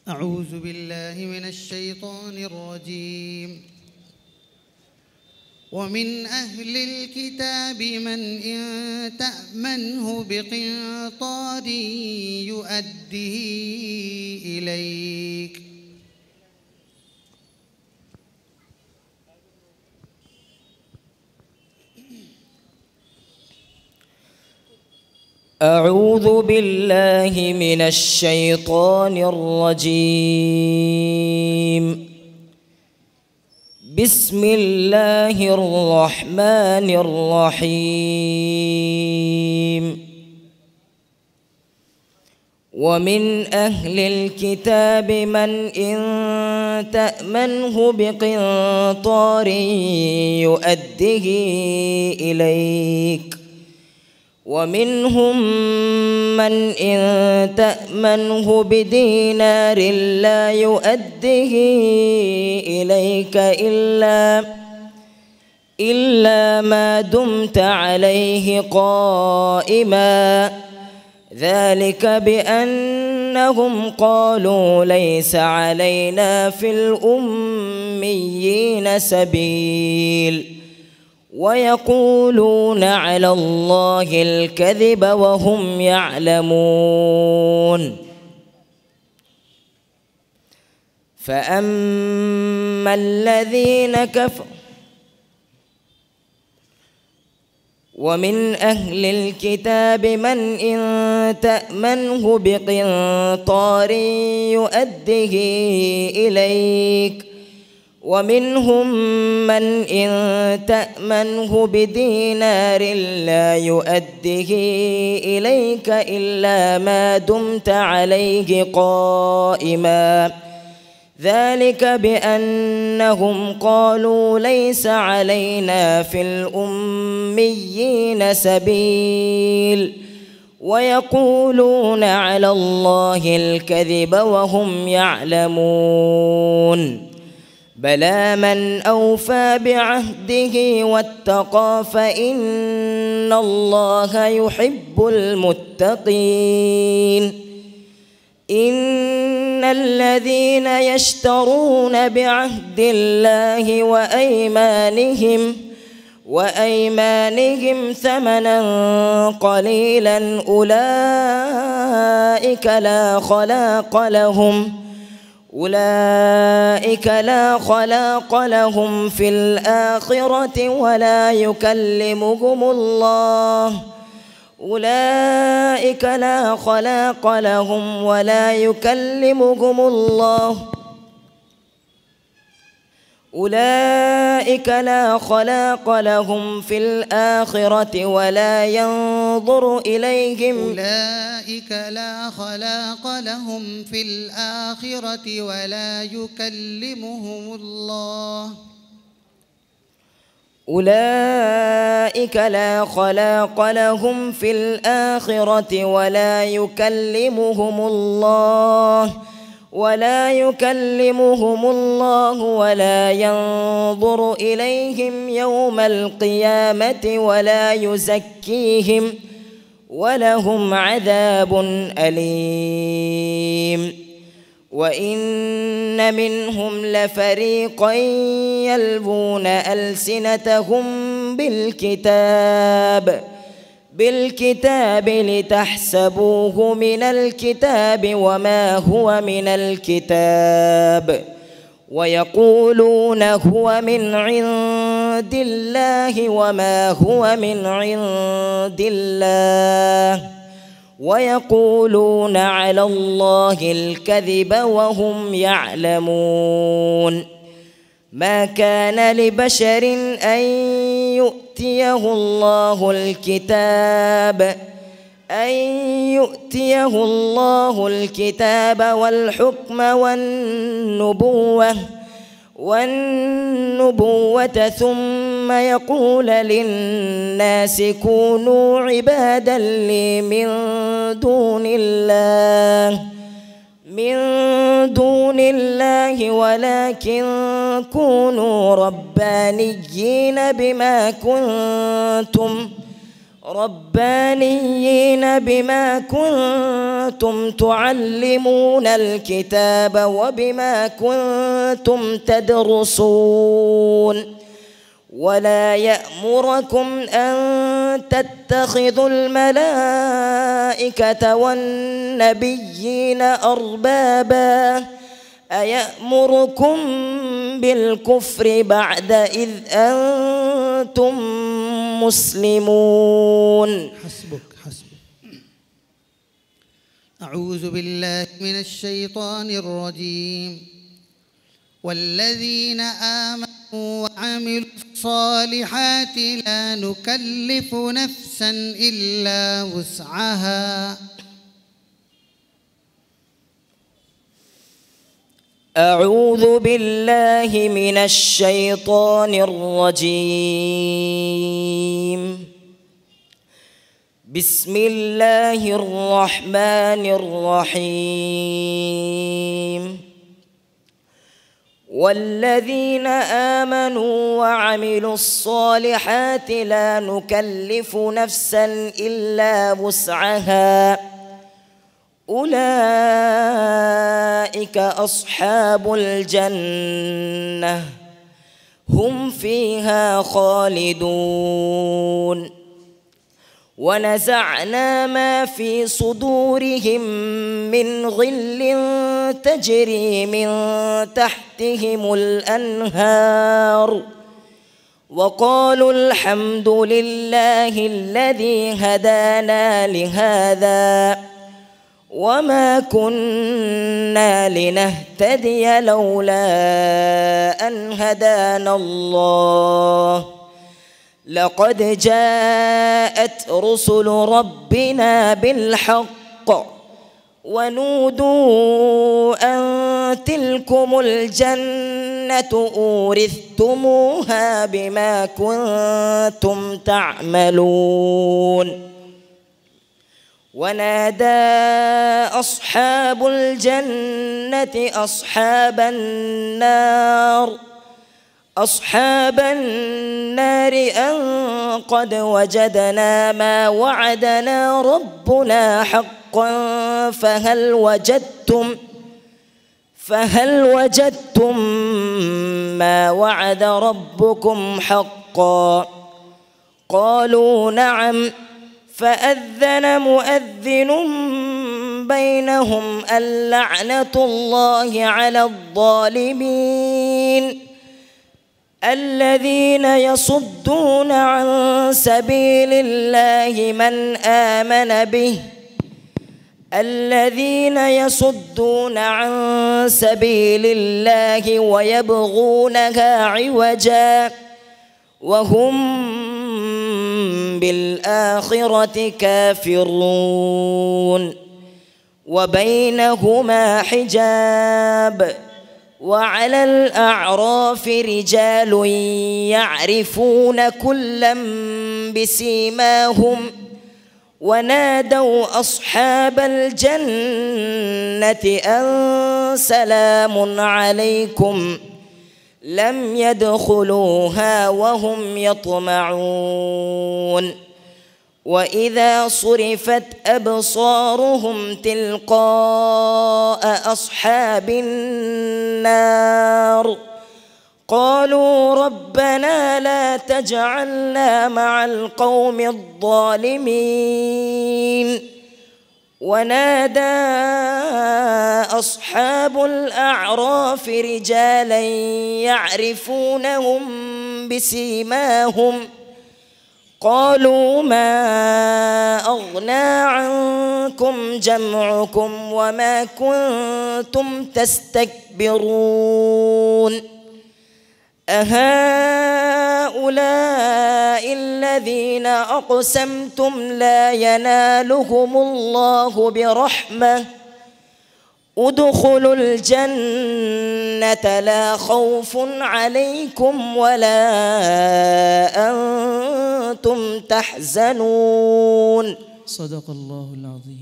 أعوذ بالله من الشيطان الرجيم. ومن أهل الكتاب من إن تأمنه بقنطار يؤديه إليك أعوذ بالله من الشيطان الرجيم. بسم الله الرحمن الرحيم. ومن أهل الكتاب من إن تأمنه بقنطار يؤديه إليك ومنهم من إن تأمنه بدينار لا يؤديه إليك إلا ما دمت عليه قائما ذلك بأنهم قالوا ليس علينا في الأميين سبيل ويقولون على الله الكذب وهم يعلمون. فأما الذين كفروا ومن أهل الكتاب من إن تأمنه بقنطار يؤديه إليك ومنهم من إن تأمنه بدينار لا يؤديه إليك إلا ما دمت عليه قائما ذلك بأنهم قالوا ليس علينا في الأميين سبيل ويقولون على الله الكذب وهم يعلمون. بلى من أوفى بعهده واتقى فإن الله يحب المتقين. إن الذين يشترون بعهد الله وأيمانهم ثمنا قليلا أولئك لا خلاق لهم في الآخرة ولا يكلمهم ولا ينظر إليهم أولئك لا خلاق لهم في الآخرة ولا يكلمهم الله ولا ينظر إليهم يوم القيامة ولا يزكيهم ولهم عذاب أليم. وإن منهم لفريقا يلوون ألسنتهم بالكتاب لتحسبوه من الكتاب وما هو من الكتاب ويقولون هو من عند الله وما هو من عند الله ويقولون على الله الكذب وهم يعلمون. ما كان لبشر أن يؤتيه الله الكتاب والحكم والنبوة ثم يقول للناس كونوا عبادا لي من دون الله ولكن كونوا ربانيين بما كنتم كنتم تعلمون الكتاب وبما كنتم تدرسون ولا يأمركم أن تتخذوا الملائكة والنبيين أربابا أيأمركم بالكفر بعد إذ أنتم مسلمون. حسبك. أعوذ بالله من الشيطان الرجيم. والذين آمنوا وعملوا الصالحات لا نكلف نفسا إلا وسعها. أعوذ بالله من الشيطان الرجيم. بسم الله الرحمن الرحيم. والذين آمنوا وعملوا الصالحات لا نكلف نفسا إلا وسعها أولئك أصحاب الجنة هم فيها خالدون. ونزعنا ما في صدورهم من غل تجري من تحتهم الأنهار وقالوا الحمد لله الذي هدانا لهذا وما كنا لنهتدي لولا أن هدانا الله لقد جاءت رسل ربنا بالحق ونودوا أن تلكم الجنة أورثتموها بما كنتم تعملون. ونادى أصحاب الجنة أصحاب النار أن قد وجدنا ما وعدنا ربنا حقا فهل وجدتم ما وعد ربكم حقا؟ قالوا نعم. فأذن مؤذن بينهم اللعنة الله على الظالمين الذين يصدون عن سبيل الله ويبغونها عوجا وهم بالآخرة كافرون. وبينهما حجاب. وعلى الأعراف رجال يعرفون كلا بسيماهم ونادوا أصحاب الجنة أن سلام عليكم لم يدخلوها وهم يطمعون. وإذا صرفت أبصارهم تلقاء أصحاب النار قالوا ربنا لا تجعلنا مع القوم الظالمين. ونادى أصحاب الأعراف رجالا يعرفونهم بسيماهم قالوا ما أغنى عنكم جمعكم وما كنتم تستكبرون أهؤلاء الذين أقسمتم لا ينالهم الله برحمة ادخلوا الجنة لا خوف عليكم ولا أنتم تحزنون. صدق الله العظيم.